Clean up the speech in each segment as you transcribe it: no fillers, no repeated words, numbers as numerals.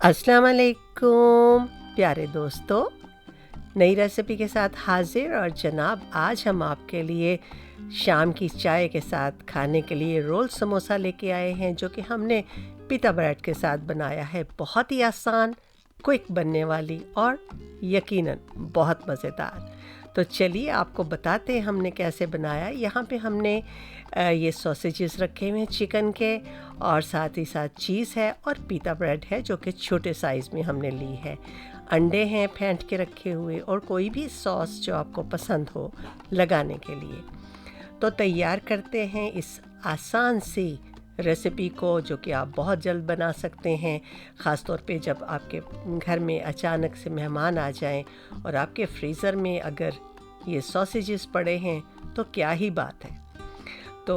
अस्सलाम वालेकुम प्यारे दोस्तों, नई रेसिपी के साथ हाजिर। और जनाब, आज हम आपके लिए शाम की चाय के साथ खाने के लिए रोल समोसा लेके आए हैं, जो कि हमने पिता ब्रेड के साथ बनाया है। बहुत ही आसान, क्विक बनने वाली और यकीनन बहुत मज़ेदार। तो चलिए आपको बताते हैं हमने कैसे बनाया। यहाँ पे हमने ये सॉसेजेस रखे हुए हैं चिकन के, और साथ ही साथ चीज़ है और पिता ब्रेड है जो कि छोटे साइज़ में हमने ली है। अंडे हैं फेंट के रखे हुए, और कोई भी सॉस जो आपको पसंद हो लगाने के लिए। तो तैयार करते हैं इस आसान सी रेसिपी को, जो कि आप बहुत जल्द बना सकते हैं। ख़ास तौर पे जब आपके घर में अचानक से मेहमान आ जाएं और आपके फ्रीज़र में अगर ये सॉसेजेस पड़े हैं तो क्या ही बात है। तो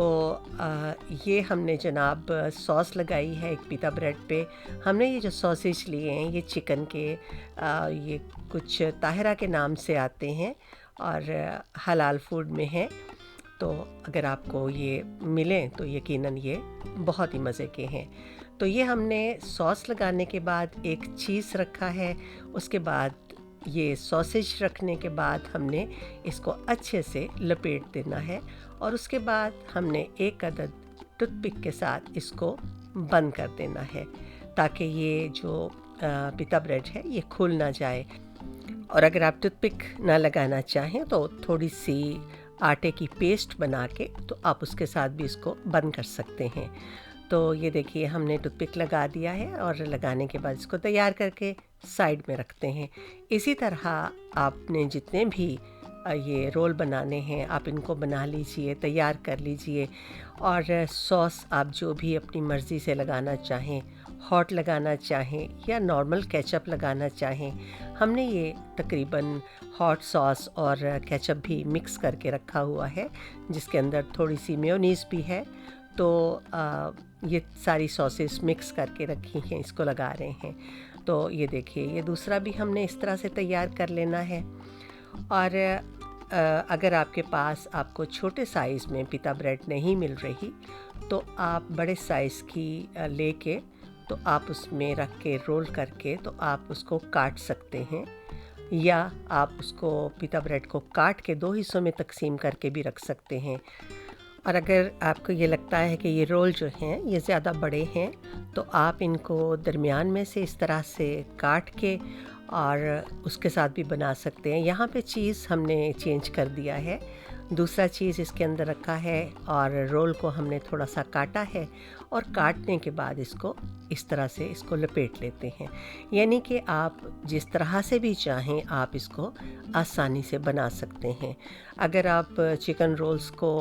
ये हमने जनाब सॉस लगाई है एक पिता ब्रेड पे। हमने ये जो सॉसेज लिए हैं ये चिकन के, ये कुछ ताहिरा के नाम से आते हैं और हलाल फूड में हैं। तो अगर आपको ये मिलें तो यकीनन ये बहुत ही मज़े के हैं। तो ये हमने सॉस लगाने के बाद एक चीज़ रखा है, उसके बाद ये सॉसेज रखने के बाद हमने इसको अच्छे से लपेट देना है, और उसके बाद हमने एक अदद टूथपिक के साथ इसको बंद कर देना है, ताकि ये जो पिता ब्रेड है ये खुल ना जाए। और अगर आप टूथपिक ना लगाना चाहें तो थोड़ी सी आटे की पेस्ट बना के तो आप उसके साथ भी इसको बंद कर सकते हैं। तो ये देखिए हमने टूथपिक लगा दिया है, और लगाने के बाद इसको तैयार करके साइड में रखते हैं। इसी तरह आपने जितने भी ये रोल बनाने हैं आप इनको बना लीजिए, तैयार कर लीजिए। और सॉस आप जो भी अपनी मर्ज़ी से लगाना चाहें, हॉट लगाना चाहें या नॉर्मल केचप लगाना चाहें। हमने ये तकरीबन हॉट सॉस और केचप भी मिक्स करके रखा हुआ है, जिसके अंदर थोड़ी सी मेयोनीज़ भी है। तो ये सारी सॉसेस मिक्स करके रखी हैं, इसको लगा रहे हैं। तो ये देखिए ये दूसरा भी हमने इस तरह से तैयार कर लेना है। और अगर आपके पास आपको छोटे साइज़ में पिता ब्रेड नहीं मिल रही तो आप बड़े साइज़ की लेके तो आप उसमें रख के रोल करके तो आप उसको काट सकते हैं, या आप उसको पिता ब्रेड को काट के दो हिस्सों में तकसीम करके भी रख सकते हैं। और अगर आपको ये लगता है कि ये रोल जो हैं ये ज़्यादा बड़े हैं तो आप इनको दरमियान में से इस तरह से काट के और उसके साथ भी बना सकते हैं। यहाँ पे चीज़ हमने चेंज कर दिया है, दूसरा चीज़ इसके अंदर रखा है, और रोल को हमने थोड़ा सा काटा है, और काटने के बाद इसको इस तरह से इसको लपेट लेते हैं। यानी कि आप जिस तरह से भी चाहें आप इसको आसानी से बना सकते हैं। अगर आप चिकन रोल्स को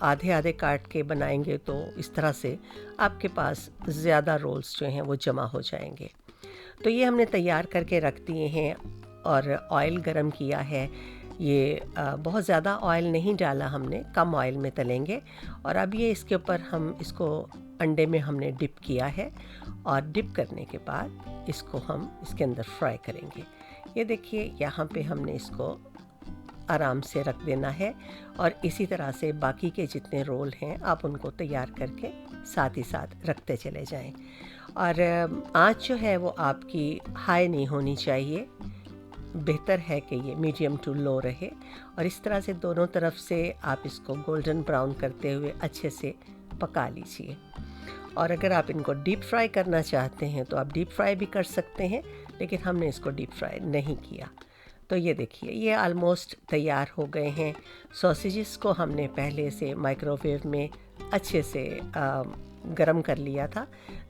आधे आधे काट के बनाएंगे तो इस तरह से आपके पास ज़्यादा रोल्स जो हैं वो जमा हो जाएंगे। तो ये हमने तैयार करके रख दिए हैं, और ऑयल गरम किया है। ये बहुत ज़्यादा ऑयल नहीं डाला हमने, कम ऑयल में तलेंगे। और अब ये इसके ऊपर हम इसको अंडे में हमने डिप किया है, और डिप करने के बाद इसको हम इसके अंदर फ्राई करेंगे। ये देखिए यहाँ पे हमने इसको आराम से रख देना है, और इसी तरह से बाकी के जितने रोल हैं आप उनको तैयार करके साथ ही साथ रखते चले जाएं। और आँच जो है वो आपकी हाई नहीं होनी चाहिए, बेहतर है कि ये मीडियम टू लो रहे। और इस तरह से दोनों तरफ से आप इसको गोल्डन ब्राउन करते हुए अच्छे से पका लीजिए। और अगर आप इनको डीप फ्राई करना चाहते हैं तो आप डीप फ्राई भी कर सकते हैं, लेकिन हमने इसको डीप फ्राई नहीं किया। तो ये देखिए ये ऑलमोस्ट तैयार हो गए हैं। सॉसेजेस को हमने पहले से माइक्रोवेव में अच्छे से गरम कर लिया था,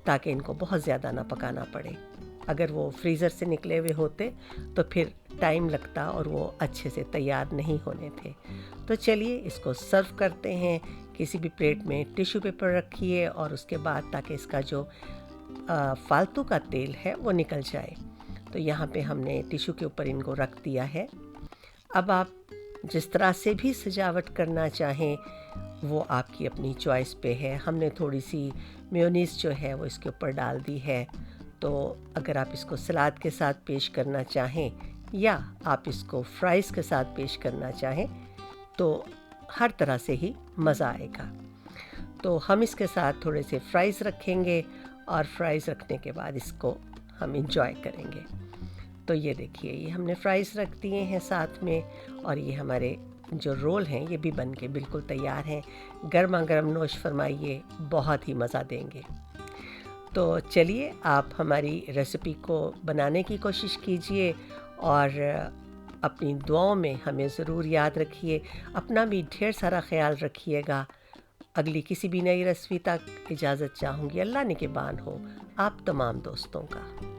ताकि इनको बहुत ज़्यादा ना पकाना पड़े। अगर वो फ्रीज़र से निकले हुए होते तो फिर टाइम लगता और वो अच्छे से तैयार नहीं होने थे। तो चलिए इसको सर्व करते हैं। किसी भी प्लेट में टिश्यू पेपर रखिए, और उसके बाद ताकि इसका जो फालतू का तेल है वो निकल जाए। तो यहाँ पे हमने टिश्यू के ऊपर इनको रख दिया है। अब आप जिस तरह से भी सजावट करना चाहें वो आपकी अपनी चॉइस पे है। हमने थोड़ी सी मेयोनीज़ जो है वो इसके ऊपर डाल दी है। तो अगर आप इसको सलाद के साथ पेश करना चाहें या आप इसको फ्राइज़ के साथ पेश करना चाहें तो हर तरह से ही मज़ा आएगा। तो हम इसके साथ थोड़े से फ्राइज़ रखेंगे, और फ्राइज़ रखने के बाद इसको हम इंजॉय करेंगे। तो ये देखिए, ये हमने फ्राइज़ रख दिए हैं साथ में, और ये हमारे जो रोल हैं ये भी बन के बिल्कुल तैयार हैं। गर्मा गर्म नोश फरमाइए, बहुत ही मज़ा देंगे। तो चलिए, आप हमारी रेसिपी को बनाने की कोशिश कीजिए और अपनी दुआओं में हमें ज़रूर याद रखिए। अपना भी ढेर सारा ख्याल रखिएगा। अगली किसी भी नई रेसिपी तक इजाज़त चाहूँगी। अल्लाह निगहबान हो आप तमाम दोस्तों का।